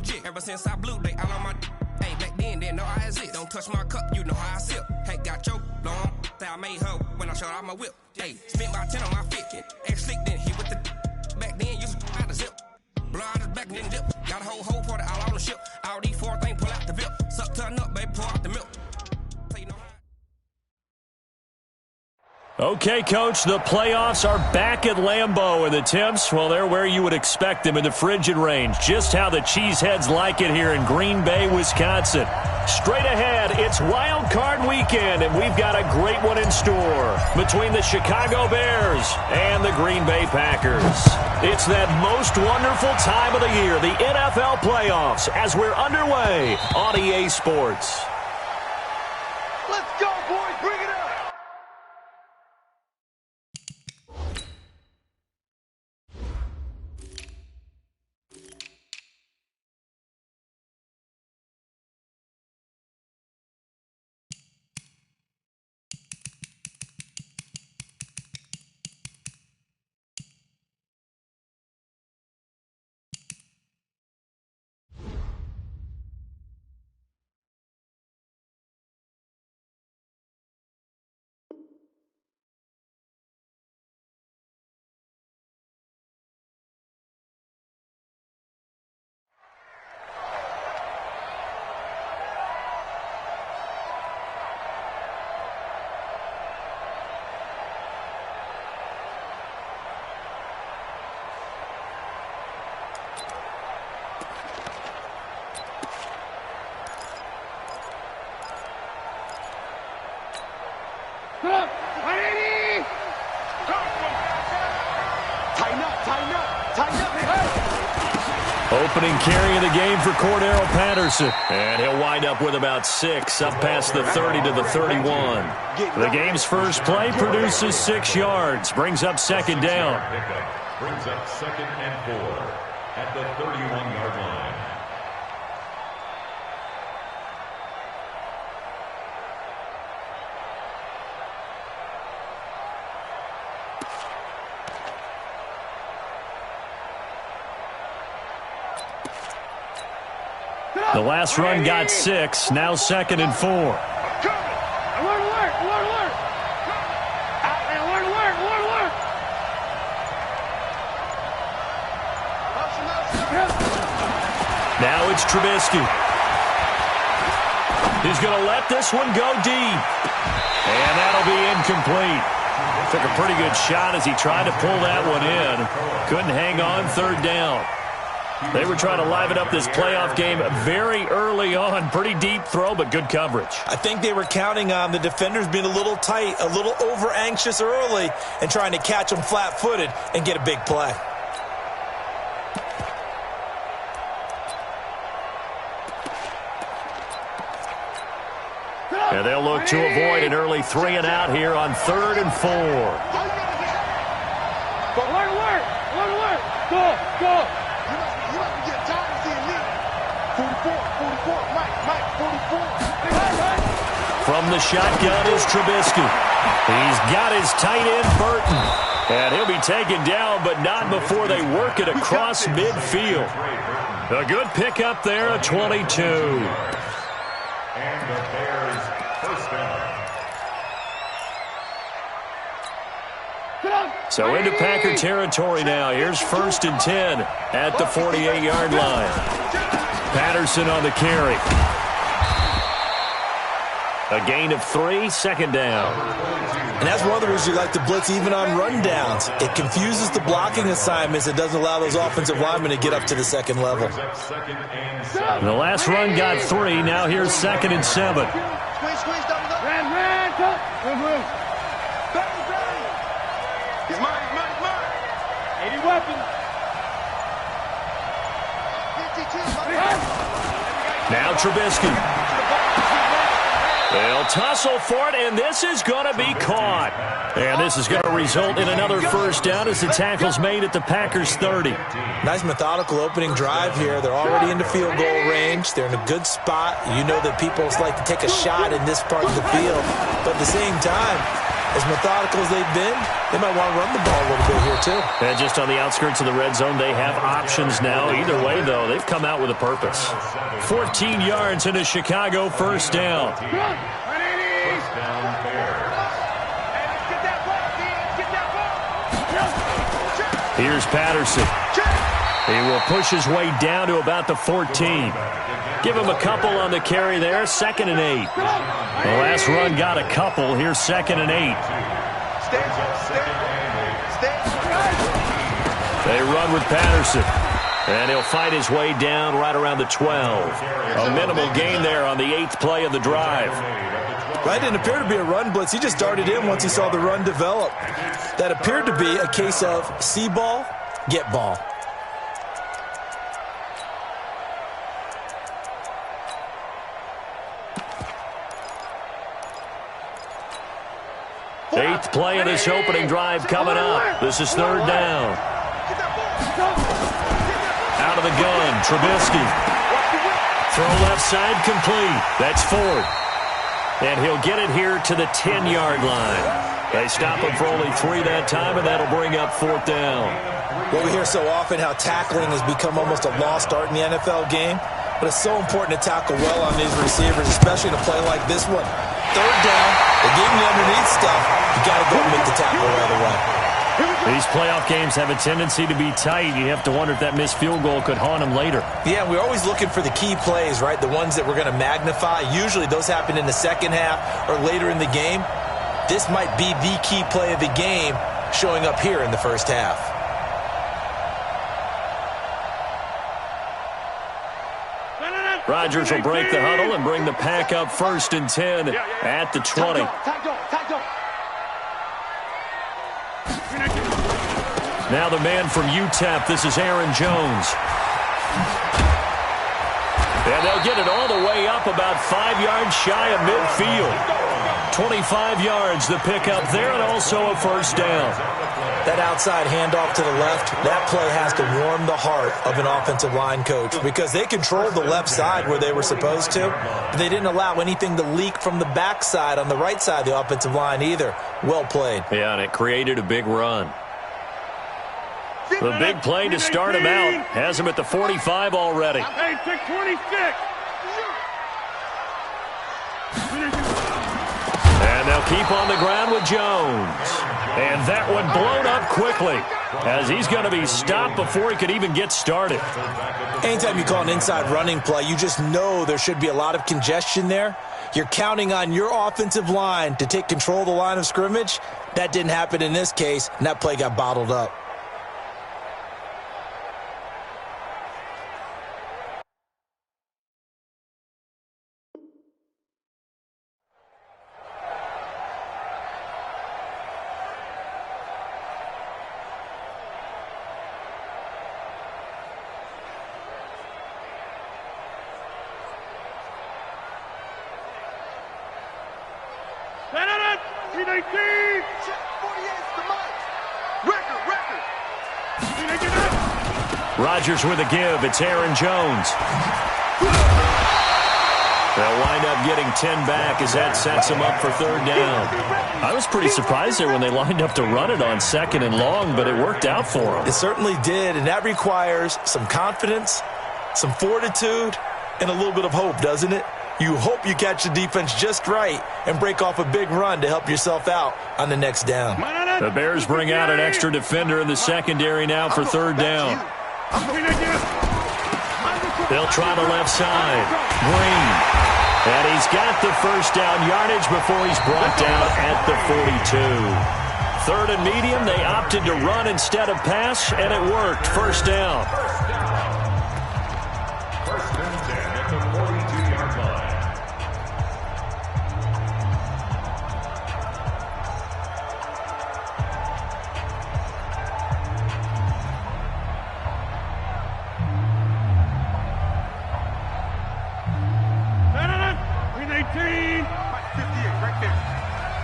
legit. Ever since I blew, they all on my hey, back then, didn't know I exist. Don't touch my cup, you know how I sip. Hey, got your long, say I made her when I showed out my whip. Hey, spent my 10 on my fit. Ex-slick, then hit with the back then, used to out the zip. Blow out his back, then dip. Got a whole party all on the ship. All these 4 things, pull out the VIP. Suck, turn up, baby, pour out the milk. Okay, Coach, the playoffs are back at Lambeau, and the temps, well, they're where you would expect them in the frigid range. Just how the Cheeseheads like it here in Green Bay, Wisconsin. Straight ahead, it's Wild Card Weekend, and we've got a great one in store between the Chicago Bears and the Green Bay Packers. It's that most wonderful time of the year, the NFL playoffs, as we're underway on EA Sports. Let's go, boys! Bring it up! Opening carry of the game for Cordero Patterson. And he'll wind up with about 6, up past the 30 to the 31. The game's first play produces 6 yards, brings up second down. Brings up 2nd and 4 at the 31-yard line. The last run got 6, now 2nd and 4. Alert! Now it's Trubisky. He's going to let this one go deep. And that'll be incomplete. Took a pretty good shot as he tried to pull that one in. Couldn't hang on, 3rd down. They were trying to liven up this playoff game very early on. Pretty deep throw, but good coverage. I think they were counting on the defenders being a little tight, a little over-anxious early, and trying to catch them flat-footed and get a big play. And they'll look to avoid an early 3 and out here on 3rd and 4. Alert! Go! 44, Mike, 44. From the shotgun is Trubisky. He's got his tight end, Burton. And he'll be taken down, but not before they work it across midfield. A good pickup there, a 22. And the Bears first down. So into Packer territory now. Here's 1st and 10 at the 48-yard line. Patterson on the carry. A gain of 3, 2nd down. And that's one of the reasons you like to blitz even on rundowns. It confuses the blocking assignments. It doesn't allow those offensive linemen to get up to the 2nd level. The last run got 3. Now here's 2nd and 7. He's mine. 80 weapons. Now Trubisky. They'll tussle for it, and this is going to be caught. And this is going to result in another first down as the tackle's made at the Packers' 30. Nice methodical opening drive here. They're already into field goal range. They're in a good spot. You know that people like to take a shot in this part of the field. But at the same time, as methodical as they've been, they might want to run the ball a little bit here too. And just on the outskirts of the red zone, they have options now. Either way, though, they've come out with a purpose. 14 yards into Chicago, first down. First down, Bears. Here's Patterson. He will push his way down to about the 14. Give him a couple on the carry there, 2nd and 8. The last run got a couple. Here's 2nd and 8. They run with Patterson. And he'll fight his way down right around the 12. A minimal gain there on the 8th play of the drive. Right, didn't appear to be a run blitz. He just darted in once he saw the run develop. That appeared to be a case of see ball, get ball. Eighth play of this opening drive coming up. This is 3rd down. Out of the gun, Trubisky. Throw left side complete. That's Ford. And he'll get it here to the 10-yard line. They stop him for only 3 that time, and that'll bring up 4th down. Well, we hear so often how tackling has become almost a lost art in the NFL game, but it's so important to tackle well on these receivers, especially in a play like this one. 3rd down, they gave him the underneath stuff. You got to go and make the tackle right away. These playoff games have a tendency to be tight. You have to wonder if that missed field goal could haunt them later. Yeah, we're always looking for the key plays, right? The ones that we're going to magnify. Usually those happen in the second half or later in the game. This might be the key play of the game showing up here in the first half. Rodgers will break the huddle and bring the pack up 1st and 10 at the 20. Now the man from UTEP, this is Aaron Jones. And they'll get it all the way up about 5 yards shy of midfield. 25 yards the pickup there, and also a 1st down. That outside handoff to the left, that play has to warm the heart of an offensive line coach because they controlled the left side where they were supposed to, but they didn't allow anything to leak from the backside on the right side of the offensive line either. Well played. Yeah, and it created a big run. The big play to start him out has him at the 45 already. Hey, pick 26. And they'll keep on the ground with Jones. And that one blown up quickly as he's going to be stopped before he could even get started. Anytime you call an inside running play, you just know there should be a lot of congestion there. You're counting on your offensive line to take control of the line of scrimmage. That didn't happen in this case, and that play got bottled up. Rodgers with a give. It's Aaron Jones. They'll wind up getting 10 back as that sets them up for 3rd down. I was pretty surprised there when they lined up to run it on 2nd and long, but it worked out for them. It certainly did, and that requires some confidence, some fortitude, and a little bit of hope, doesn't it? You hope you catch the defense just right and break off a big run to help yourself out on the next down. The Bears bring out an extra defender in the secondary now for 3rd down. They'll try the left side. Green. And he's got the 1st down yardage before he's brought down at the 42. 3rd and medium, they opted to run instead of pass, and it worked. 1st down. 1st and 10 at the 42-yard line.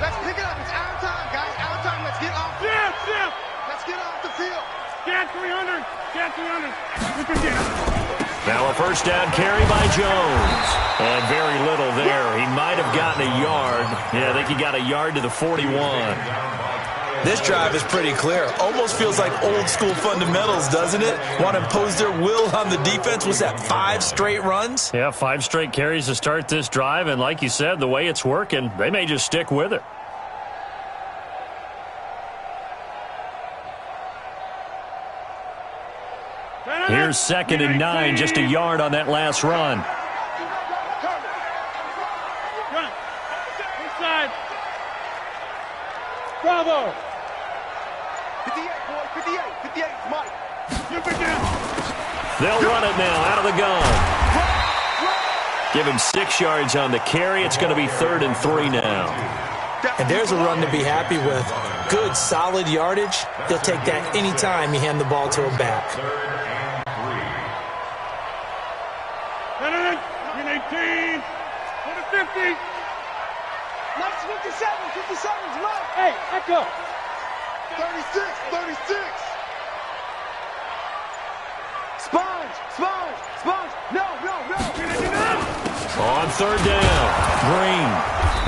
Let's pick it up. It's our time, guys. Our time. Let's get off. Let's get off the field. Get 300. Get 300. Now a first down carry by Jones. And very little there. He might have gotten a yard. Yeah, I think he got a yard to the 41. This drive is pretty clear. Almost feels like old school fundamentals, doesn't it? Want to impose their will on the defense. Was that 5 straight runs? Yeah, 5 straight carries to start this drive. And like you said, the way it's working, they may just stick with it. Here's 2nd and 9, just a yard on that last run. Inside. Bravo. 58, boy. 58. 58, Mike. They'll run it now out of the gun. Give him 6 yards on the carry. It's going to be 3rd and 3 now. And there's a run to be happy with. Good, solid yardage. He'll take that anytime you hand the ball to him back. 18, 50. Nice 57's Mike. Hey, echo. 36. Sponge. No. On 3rd down, Green.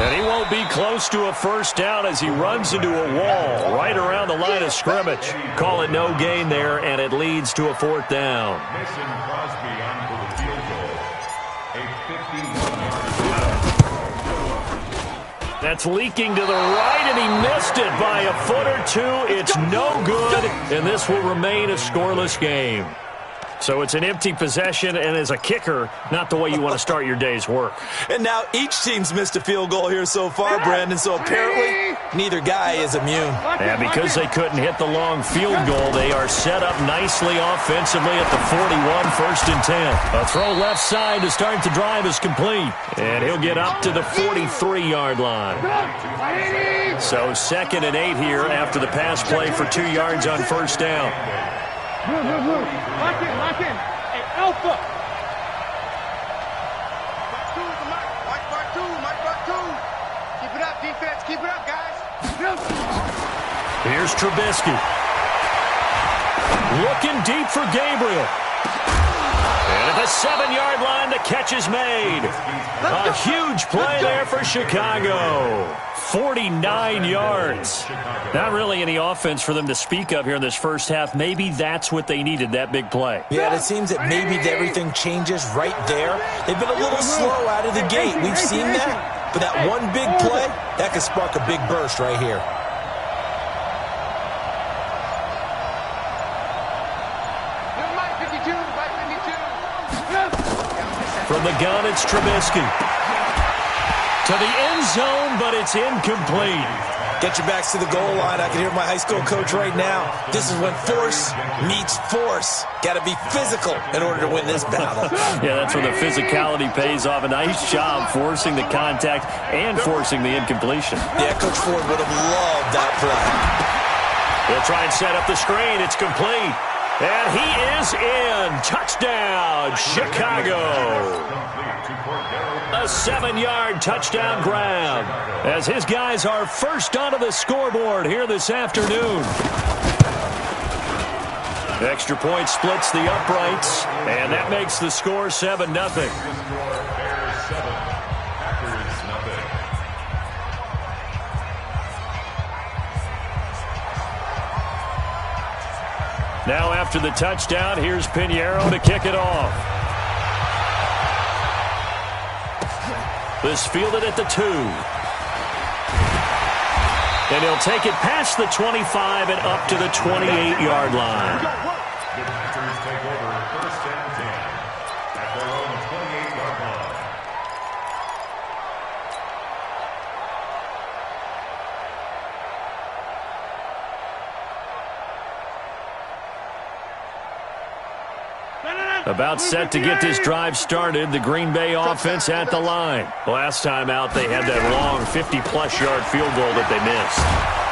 And he won't be close to a first down as he runs into a wall right around the line of scrimmage. Call it no gain there, and it leads to a 4th down. Mason Crosby on for the field goal. A 51-yard. That's leaking to the right, and he missed it by a foot or 2. It's no good, and this will remain a scoreless game. So it's an empty possession, and as a kicker, not the way you want to start your day's work. And now each team's missed a field goal here so far, Brandon, so apparently neither guy is immune. And because they couldn't hit the long field goal, they are set up nicely offensively at the 41, 1st and 10. A throw left side to start the drive is complete, and he'll get up to the 43-yard line. So 2nd and 8 here after the pass play for 2 yards on first down. Lock in. Hey, Alpha. Mark two. Keep it up, defense. Keep it up, guys. Here's Trubisky. Looking deep for Gabriel. And at the 7-yard line, the catch is made. A huge play there for Chicago. 49 yards. Not really any offense for them to speak of here in this first half. Maybe that's what they needed, that big play. Yeah, it seems that maybe everything changes right there. They've been a little slow out of the gate. We've seen that. But that one big play, that could spark a big burst right here. From the gun, it's Trubisky. To the end zone, but it's incomplete. Get your backs to the goal line. I can hear my high school coach right now. This is when force meets force. Got to be physical in order to win this battle. Yeah, that's where the physicality pays off. A nice job forcing the contact and forcing the incompletion. Yeah, Coach Ford would have loved that play. They'll try and set up the screen. It's complete. And he is in. Touchdown, Chicago. A 7-yard touchdown grab as his guys are first onto the scoreboard here this afternoon. Extra point splits the uprights, and that makes the score 7-0. Now after the touchdown, here's Pinheiro to kick it off. This fielded at the 2. And he'll take it past the 25 and up to the 28-yard line. The Packers take over 1st and 10 at their own 28-yard line. About set to get this drive started, the Green Bay offense at the line. Last time out, they had that long 50-plus yard field goal that they missed.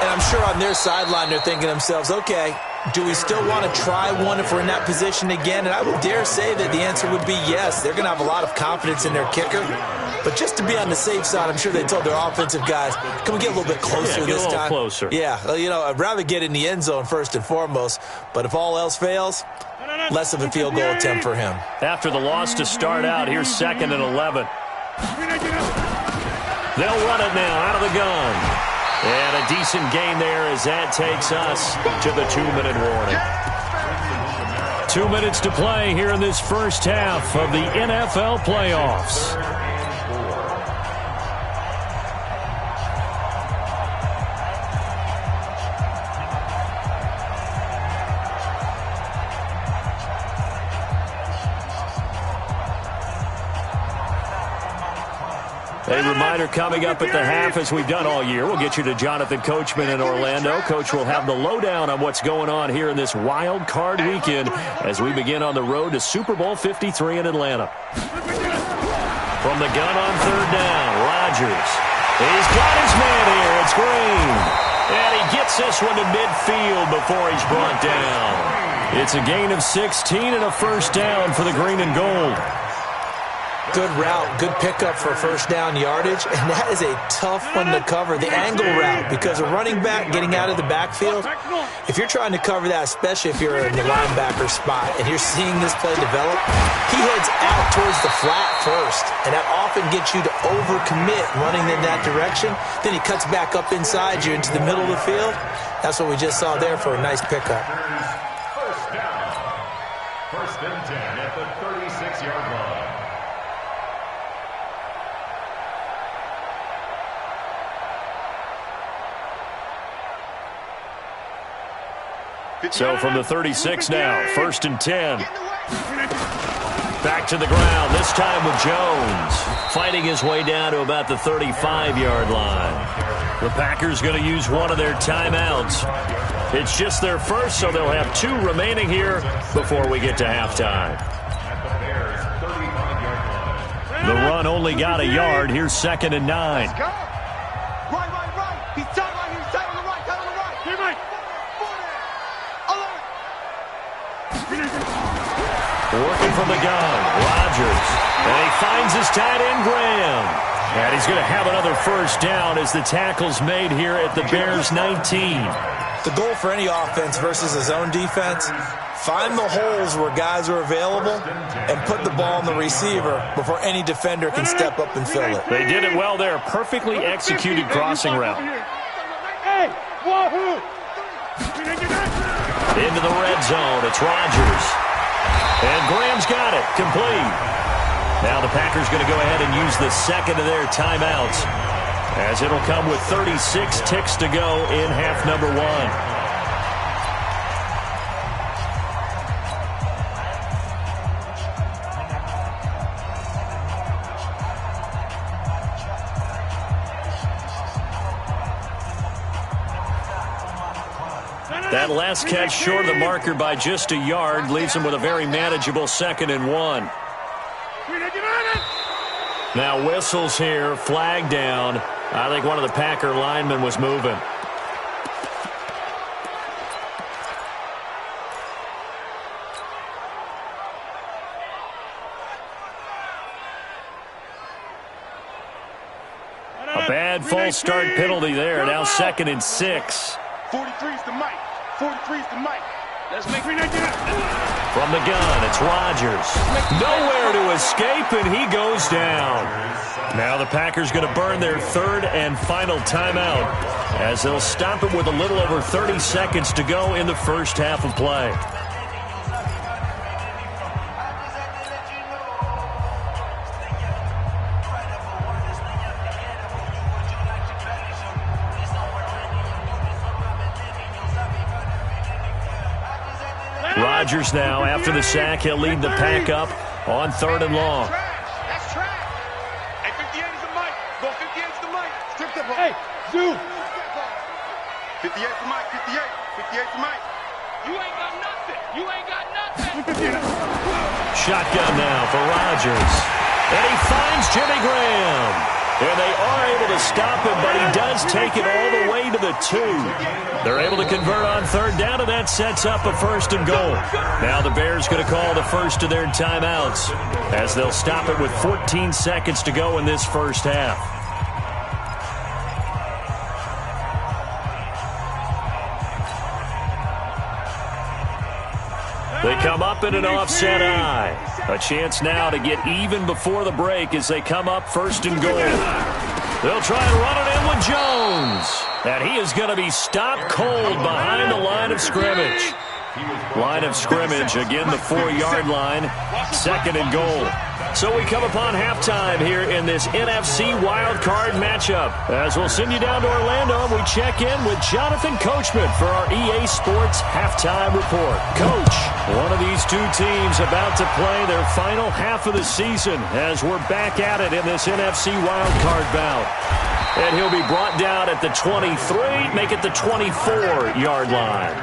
And I'm sure on their sideline they're thinking to themselves, okay, do we still want to try one if we're in that position again? And I would dare say that the answer would be yes. They're going to have a lot of confidence in their kicker. But just to be on the safe side, I'm sure they told their offensive guys, can we get a little bit closer this time? Closer. Yeah, you know, I'd rather get in the end zone first and foremost. But if all else fails, less of a field goal attempt for him. After the loss to start out, here's 2nd and 11. They'll run it now out of the gun. And a decent gain there as that takes us to the 2-minute warning. 2 minutes to play here in this first half of the NFL playoffs. A reminder coming up at the half, as we've done all year. We'll get you to Jonathan Coachman in Orlando. Coach will have the lowdown on what's going on here in this wild card weekend as we begin on the road to Super Bowl 53 in Atlanta. From the gun on 3rd down, Rodgers. He's got his man here. It's Green. And he gets this one to midfield before he's brought down. It's a gain of 16 and a first down for the green and gold. Good route, good pickup for first down yardage, and that is a tough one to cover, the angle route, because a running back getting out of the backfield, if you're trying to cover that, especially if you're in the linebacker spot and you're seeing this play develop, he heads out towards the flat first, and that often gets you to overcommit running in that direction. Then he cuts back up inside you into the middle of the field. That's what we just saw there for a nice pickup. First down. 1st and 10 at the 36-yard line. So from the 36 now, 1st and 10. Back to the ground, this time with Jones. Fighting his way down to about the 35-yard line. The Packers going to use one of their timeouts. It's just their first, so they'll have 2 remaining here before we get to halftime. The run only got a yard. Here's 2nd and 9. Right. He's tight on the right. Here, mate. Working from the gun, Rodgers. And he finds his tight end, Graham. And he's going to have another first down as the tackle's made here at the Bears' 19. The goal for any offense versus a zone defense, find the holes where guys are available and put the ball in the receiver before any defender can step up and fill it. They did it well there. Perfectly executed crossing route. Into the red zone. It's Rodgers. And Graham's got it. Complete. Now the Packers going to go ahead and use the second of their timeouts, as it'll come with 36 ticks to go in half number 1. That last catch short of the marker by just a yard leaves him with a very manageable 2nd and 1. Now whistles here, flag down. I think one of the Packer linemen was moving. A bad false start penalty there. Now 2nd and 6. 43's the mic. 43's the mic. Let's make it. From the gun, it's Rodgers. Nowhere to escape, and he goes down. Now the Packers going to burn their 3rd and final timeout, as they'll stop it with a little over 30 seconds to go in the first half of play. Rodgers now, after the sack, he'll lead the pack up on 3rd and long. That's trash. Hey, 58 is the mic. Go 58 is the mic. Strip that ball. Hey, Zoo. 58 is the mic. 58. 58 is the mic. You ain't got nothing. You ain't got nothing. Shotgun now for Rodgers. And he finds Jimmy Graham. And they are able to stop him, but he does take it all the way to the 2. They're able to convert on 3rd down, and that sets up a 1st and goal. Now the Bears going to call the first of their timeouts, as they'll stop it with 14 seconds to go in this first half. They come up in an offset eye. A chance now to get even before the break as they come up first and goal. They'll try and run it in with Jones. And he is going to be stopped cold behind the line of scrimmage. Line of scrimmage, again, the 4-yard line. Second and goal. So we come upon halftime here in this NFC wildcard matchup. As we'll send you down to Orlando, and we check in with Jonathan Coachman for our EA Sports Halftime Report. Coach, one of these two teams about to play their final half of the season as we're back at it in this NFC wildcard bout. And he'll be brought down at the 23, make it the 24-yard line.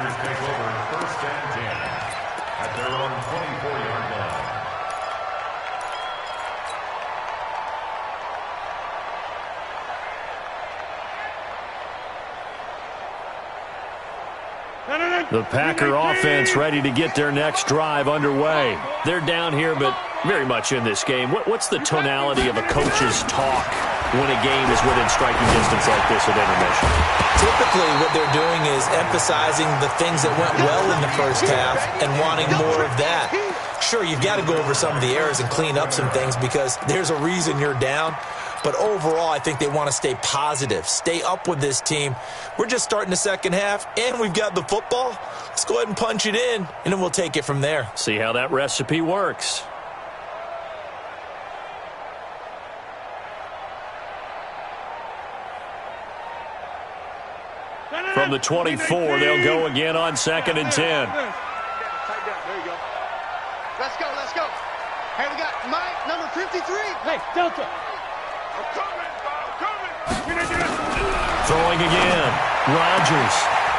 The Packer offense ready to get their next drive underway. They're down here, but very much in this game. What's the tonality of a coach's talk when a game is within striking distance like this at intermission? Typically, what they're doing is emphasizing the things that went well in the first half and wanting more of that. Sure, you've got to go over some of the errors and clean up some things because there's a reason you're down. But overall, I think they want to stay positive, stay up with this team. We're just starting the second half, and we've got the football. Let's go ahead and punch it in, and then we'll take it from there. See how that recipe works. From the 24, they'll go again on 2nd and 10. There you go. Let's go, let's go. Hey, we got Mike, number 53. Hey, Delta. I'm coming. Throwing again. Rodgers.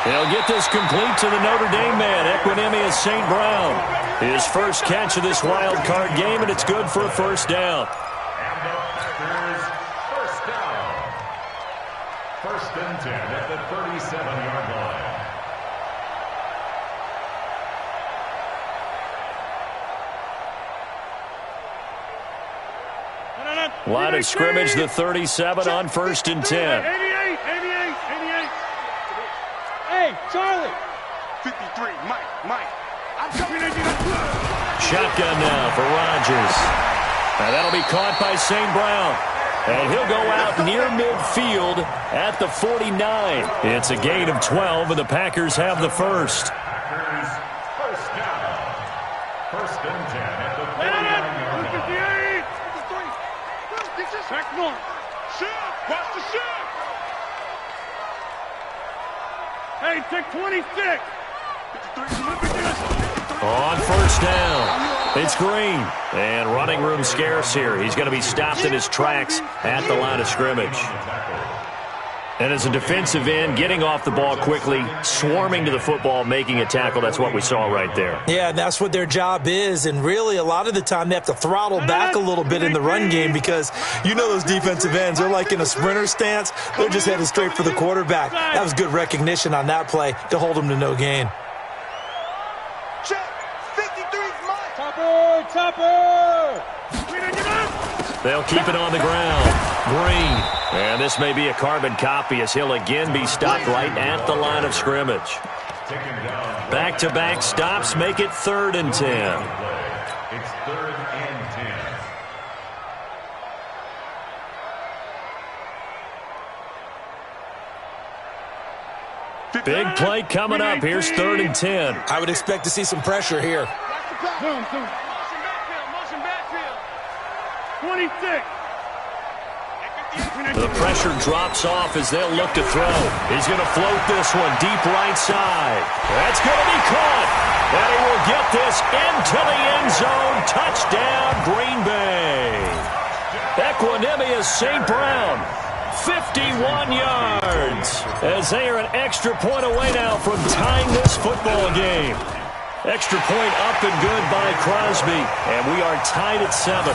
He'll get this complete to the Notre Dame man, Equinemius St. Brown. His first catch of this wild card game, and it's good for a first down. And the Packers first down. 1st and 10 at the 37-yard line. Line of scrimmage, the 37 on 1st and 10. 88. Hey, Charlie. 53, Mike. I'm coming in. Shotgun now for Rodgers. And that'll be caught by St. Brown. And he'll go out near midfield at the 49. It's a gain of 12, and the Packers have the first. Packers first down. 1st and 10 at the 49-yard line. Back one. Shift. Watch the shift. Hey, take 26. On first down, it's Green. And running room scarce here. He's going to be stopped in his tracks at the line of scrimmage. And as a defensive end, getting off the ball quickly, swarming to the football, making a tackle, that's what we saw right there. Yeah, that's what their job is, and really a lot of the time they have to throttle back a little bit in the run game because you know those defensive ends, they're like in a sprinter stance. They're just headed straight for the quarterback. That was good recognition on that play to hold them to no gain. Check. 53's mine. Topper. They'll keep it on the ground. Green. And this may be a carbon copy as he'll again be stopped right at the line of scrimmage. Back-to-back stops make it 3rd and 10. It's 3rd and 10. Big play coming up. Here's 3rd and 10. I would expect to see some pressure here. Motion backfield. 26. The pressure drops off as they'll look to throw. He's going to float this one deep right side. That's going to be caught. And he will get this into the end zone. Touchdown, Green Bay. Equinemius St. Brown, 51 yards. As they are an extra point away now from tying this football game. Extra point up and good by Crosby. And we are tied at 7.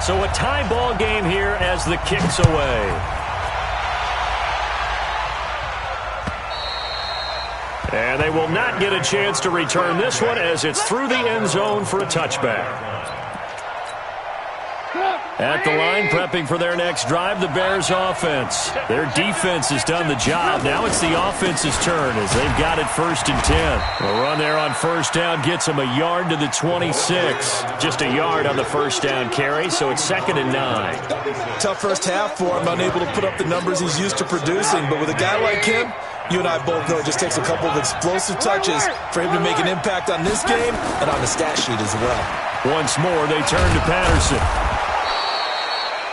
So a tie ball game here as the kick's away. And they will not get a chance to return this one as it's through the end zone for a touchback. At the line, prepping for their next drive, the Bears offense. Their defense has done the job. Now it's the offense's turn as they've got it 1st and 10. A run there on 1st down gets them a yard to the 26. Just a yard on the 1st down carry, so it's 2nd and 9. Tough first half for him, unable to put up the numbers he's used to producing. But with a guy like him, you and I both know it just takes a couple of explosive touches for him to make an impact on this game and on the stat sheet as well. Once more, they turn to Patterson.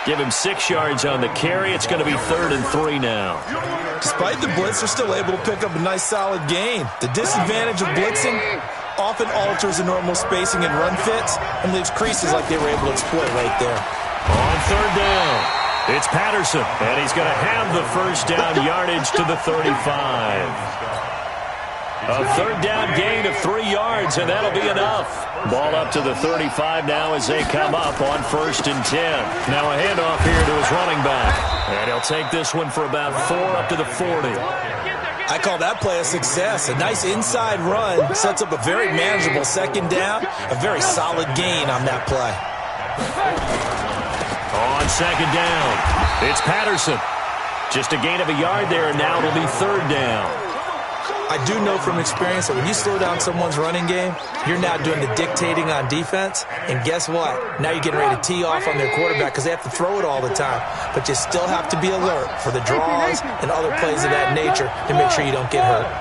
Give him 6 yards on the carry. It's going to be 3rd and 3 now. Despite the blitz, they're still able to pick up a nice, solid gain. The disadvantage of blitzing often alters the normal spacing and run fits and leaves creases like they were able to exploit right there. On 3rd down, it's Patterson, and he's going to have the 1st down yardage to the 35. A 3rd down gain of 3 yards, and that'll be enough. Ball up to the 35 now as they come up on 1st and 10. Now a handoff here to his running back. And he'll take this one for about 4 up to the 40. I call that play a success. A nice inside run sets up a very manageable 2nd down. A very solid gain on that play. On 2nd down, it's Patterson. Just a gain of a yard there, and now it'll be 3rd down. I do know from experience that when you slow down someone's running game, you're now doing the dictating on defense. And guess what? Now you're getting ready to tee off on their quarterback because they have to throw it all the time. But you still have to be alert for the draws and other plays of that nature to make sure you don't get hurt.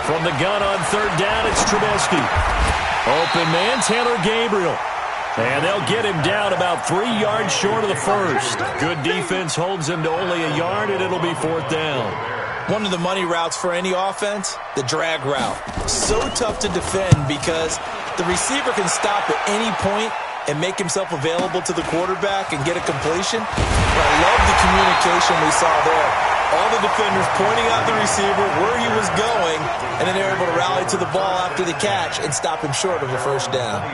From the gun on 3rd down, it's Trubisky. Open man, Taylor Gabriel. And they'll get him down about 3 yards short of the 1st. Good defense holds him to only a yard, and it'll be 4th down. One of the money routes for any offense, the drag route. So tough to defend because the receiver can stop at any point and make himself available to the quarterback and get a completion. But I love the communication we saw there. All the defenders pointing out the receiver, where he was going, and then they're able to rally to the ball after the catch and stop him short of a 1st down.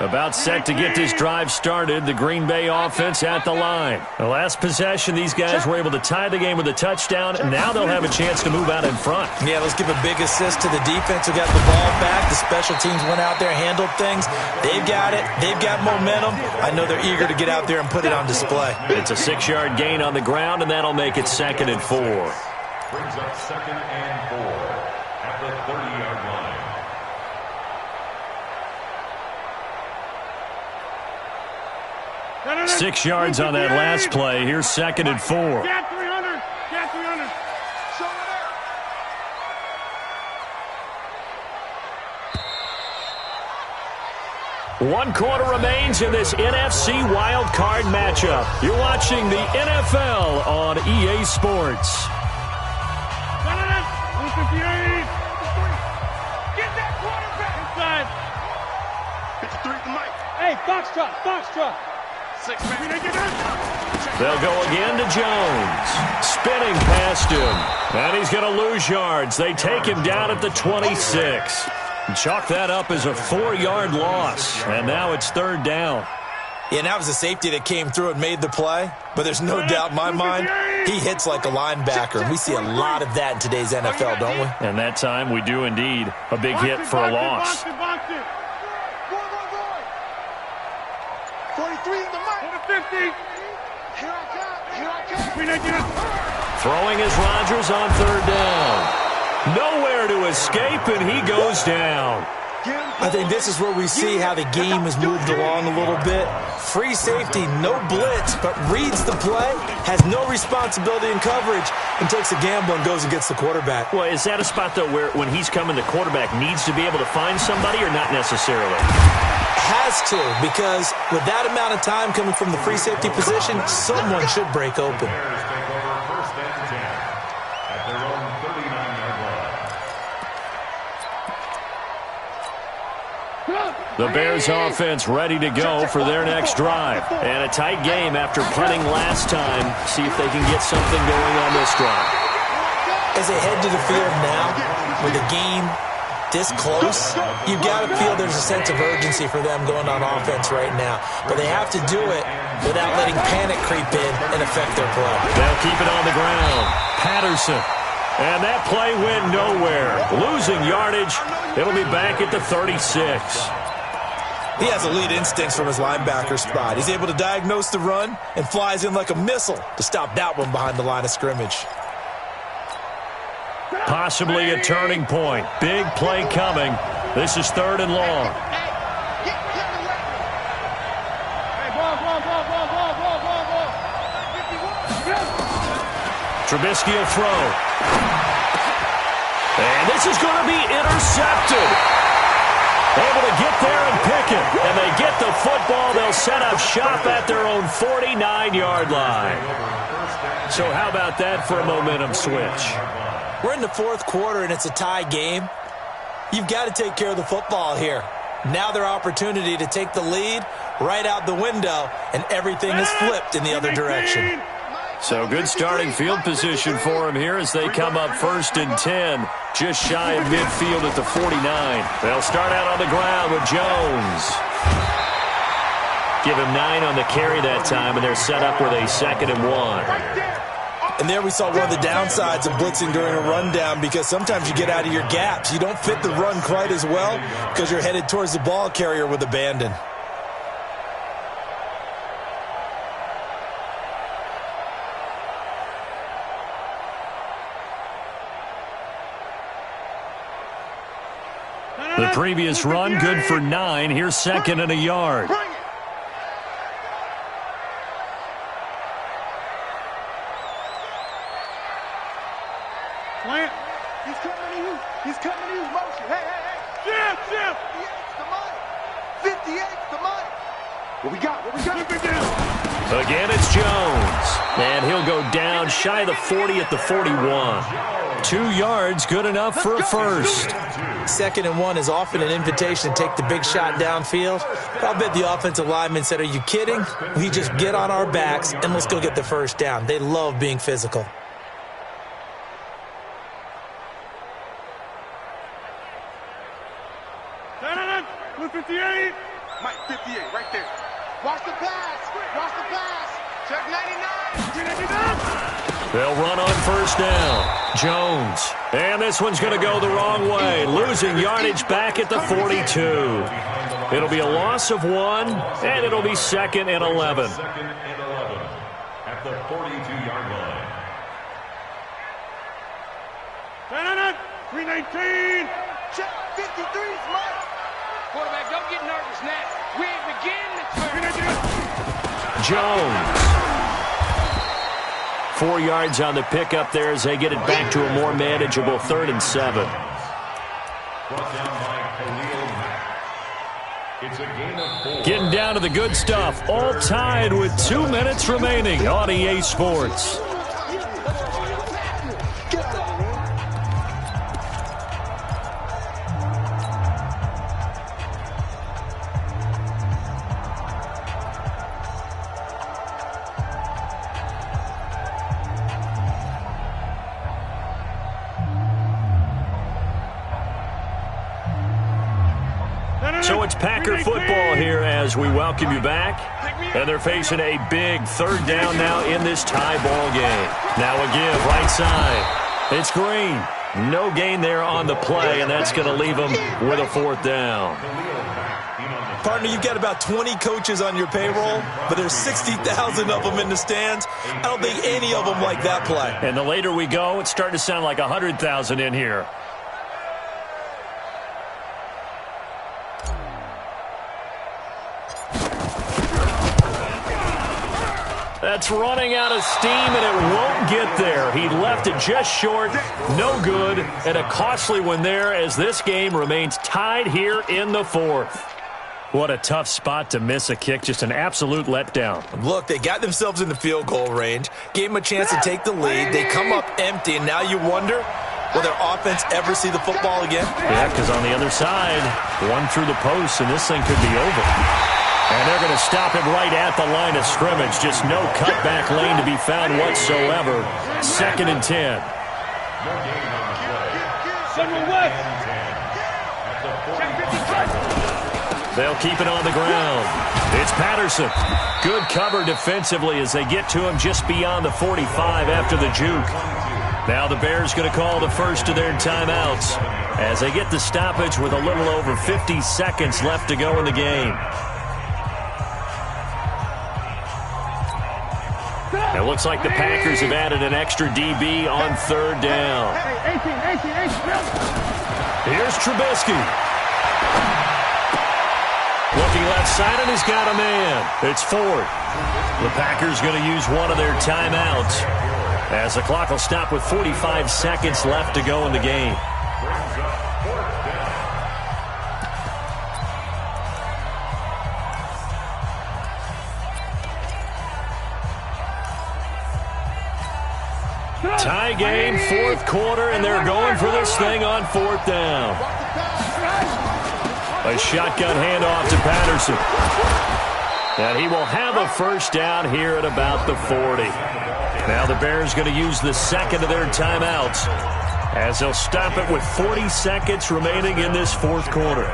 About set to get this drive started, the Green Bay offense at the line. The last possession, these guys were able to tie the game with a touchdown, and now they'll have a chance to move out in front. Yeah, let's give a big assist to the defense who got the ball back. The special teams went out there, handled things. They've got it. They've got momentum. I know they're eager to get out there and put it on display. It's a 6-yard gain on the ground, and that'll make it 2nd and 4. Brings up 2nd and 4 at the 30-yard line. 6 yards on that last play. Here's 2nd and 4. Get 300. Get 300. Show it. 1 quarter remains in this NFC Wild Card matchup. You're watching the NFL on EA Sports. 158. Get that quarterback inside. 53 to Mike. Hey, Foxtrot. They'll go again to Jones. Spinning past him. And he's going to lose yards. They take him down at the 26. Chalk that up as a 4-yard loss. And now it's 3rd down. Yeah, and that was a safety that came through and made the play. But there's no doubt in my mind, he hits like a linebacker. And we see a lot of that in today's NFL, don't we? And that time we do indeed. A big hit for a loss. 43 in the mic. 50. Here I come. Throwing is Rodgers on 3rd down. Nowhere to escape, and he goes down. I think this is where we see how the game has moved along a little bit. Free safety, no blitz, but reads the play, has no responsibility in coverage, and takes a gamble and goes and gets the quarterback. Well, is that a spot, though, where when he's coming, the quarterback needs to be able to find somebody or not necessarily? Has to, because with that amount of time coming from the free safety position, someone should break open. The Bears offense ready to go for their next drive. And a tight game after punting last time. See if they can get something going on this drive. As they head to the field now, with the game this close, you got to feel there's a sense of urgency for them going on offense right now. But they have to do it without letting panic creep in and affect their play. They'll keep it on the ground. Patterson. And that play went nowhere. Losing yardage. It'll be back at the 36. He has elite instincts from his linebacker spot. He's able to diagnose the run and flies in like a missile to stop that one behind the line of scrimmage. Possibly a turning point. Big play coming. This is 3rd and long. Trubisky will throw. And this is going to be intercepted. Able to get there and pick it. And they get the football. They'll set up shop at their own 49-yard line. So how about that for a momentum switch? We're in the 4th quarter, and it's a tie game. You've got to take care of the football here. Now their opportunity to take the lead right out the window, and everything is flipped in the other direction. So good starting field position for him here as they come up 1st and 10, just shy of midfield at the 49. They'll start out on the ground with Jones. Give him 9 on the carry that time, and they're set up with a 2nd and 1. And there we saw one of the downsides of blitzing during a rundown, because sometimes you get out of your gaps. You don't fit the run quite as well because you're headed towards the ball carrier with abandon. The previous run, good for 9. Here's 2nd and a yard. Slant. He's coming to you. He's coming to you. Motion. Hey, hey, hey. Jim. 58's the money. 58's the money. What we got? What we got? Keep it down. Again, it's Jones. And he'll go down shy of the 40 at the 41. 2 yards, good enough for a first. 2nd and 1 is often an invitation to take the big shot downfield. But I'll bet the offensive lineman said, are you kidding? We just get on our backs and let's go get the first down. They love being physical. Blue 58. Mike 58 right there. Watch the pass. Watch the pass. Check 99. They'll run on 1st down. Jones. And this one's going to go the wrong way. Losing yardage back at the 42. It'll be a loss of 1, and it'll be 2nd and 11. 2nd and 11 at the 42-yard line. 319. Check 53's Mike. Quarterback, don't get nervous now. We ain't beginning to Jones. 4 yards on the pickup there as they get it back to a more manageable 3rd and 7. Getting down to the good stuff. All tied with 2 minutes remaining on EA Sports. So it's Packer football here as we welcome you back. And they're facing a big 3rd down now in this tie ball game. Now a give, right side. It's Green. No gain there on the play, and that's going to leave them with a 4th down. Partner, you've got about 20 coaches on your payroll, but there's 60,000 of them in the stands. I don't think any of them like that play. And the later we go, it's starting to sound like 100,000 in here. That's running out of steam, and it won't get there. He left it just short, no good, and a costly one there as this game remains tied here in the 4th. What a tough spot to miss a kick, just an absolute letdown. Look, they got themselves in the field goal range, gave them a chance to take the lead. They come up empty, and now you wonder, will their offense ever see the football again? Yeah, because on the other side, one through the post, and this thing could be over. And they're going to stop it right at the line of scrimmage. Just no cutback lane to be found whatsoever. 2nd and 10. They'll keep it on the ground. It's Patterson. Good cover defensively as they get to him just beyond the 45 after the juke. Now the Bears going to call the first of their timeouts as they get the stoppage with a little over 50 seconds left to go in the game. It looks like the Packers have added an extra DB on third down. Here's Trubisky. Looking left side, and he's got a man. It's Ford. The Packers going to use one of their timeouts as the clock will stop with 45 seconds left to go in the game. Tie game, fourth quarter, and they're going for this thing on fourth down. A shotgun handoff to Patterson. And he will have a first down here at about the 40. Now the Bears going to use the second of their timeouts as they'll stop it with 40 seconds remaining in this fourth quarter.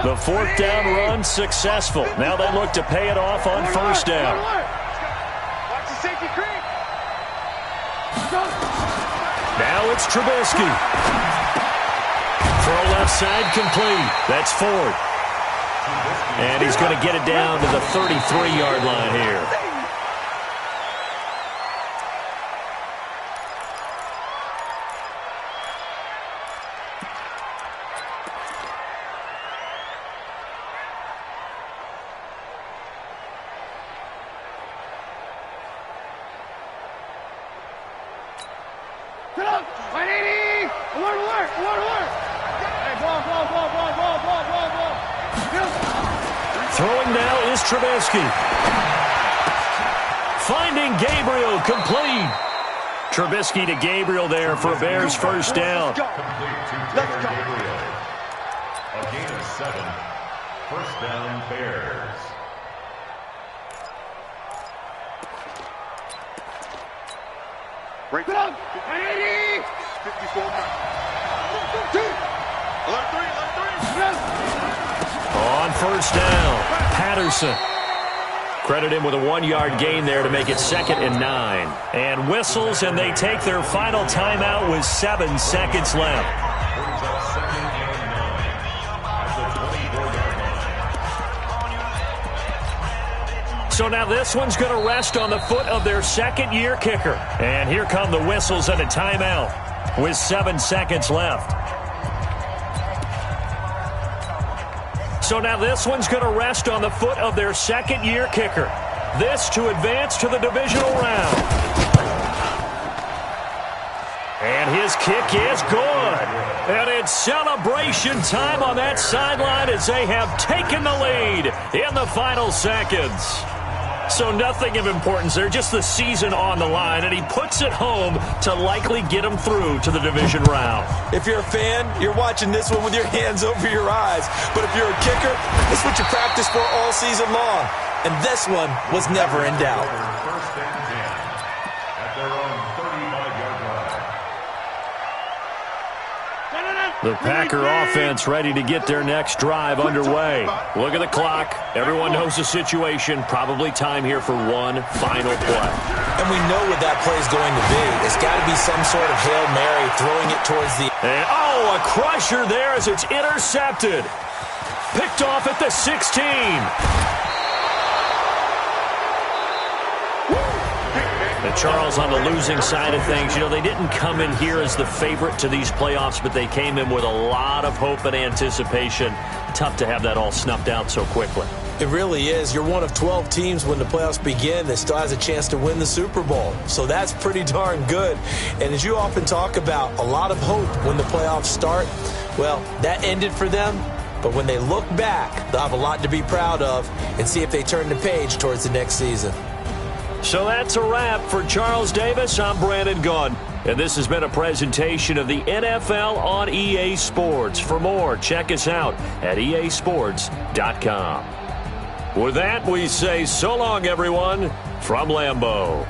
The fourth down run successful. Now they look to pay it off on first down. Now it's Trubisky. Throw left side complete. That's Ford. And he's going to get it down to the 33-yard line here. Throwing now is Trubisky. Finding Gabriel, complete. Trubisky to Gabriel there for a Bears first down. Let's go. A gain of 7. First down, Bears. Break it up. 54 On first down, Patterson. Credit him with a 1-yard gain there to make it 2nd and 9. And whistles, and they take their final timeout with 7 seconds left. So now this one's going to rest on the foot of their second-year kicker. And here come the whistles and a timeout with 7 seconds left. So now this one's going to rest on the foot of their second-year kicker. This to advance to the divisional round. And his kick is good. And it's celebration time on that sideline as they have taken the lead in the final seconds. So nothing of importance there, just the season on the line, and he puts it home to likely get him through to the division round. If you're a fan, you're watching this one with your hands over your eyes. But if you're a kicker, it's what you practice for all season long. And this one was never in doubt. First and 10 at their own 35-yard line. The Packer offense ready to get their next drive underway. Look at the clock. Everyone knows the situation. Probably time here for one final play. And we know what that play is going to be. It's got to be some sort of Hail Mary, throwing it towards the... And, oh, a crusher there as it's intercepted. Picked off at the 16. And Charles, on the losing side of things, you know, they didn't come in here as the favorite to these playoffs, but they came in with a lot of hope and anticipation. Tough to have that all snuffed out so quickly. It really is. You're one of 12 teams when the playoffs begin that still has a chance to win the Super Bowl. So that's pretty darn good. And as you often talk about, a lot of hope when the playoffs start. Well, that ended for them. But when they look back, they'll have a lot to be proud of and see if they turn the page towards the next season. So that's a wrap for Charles Davis. I'm Brandon Gunn. And this has been a presentation of the NFL on EA Sports. For more, check us out at easports.com. With that, we say so long, everyone, from Lambeau.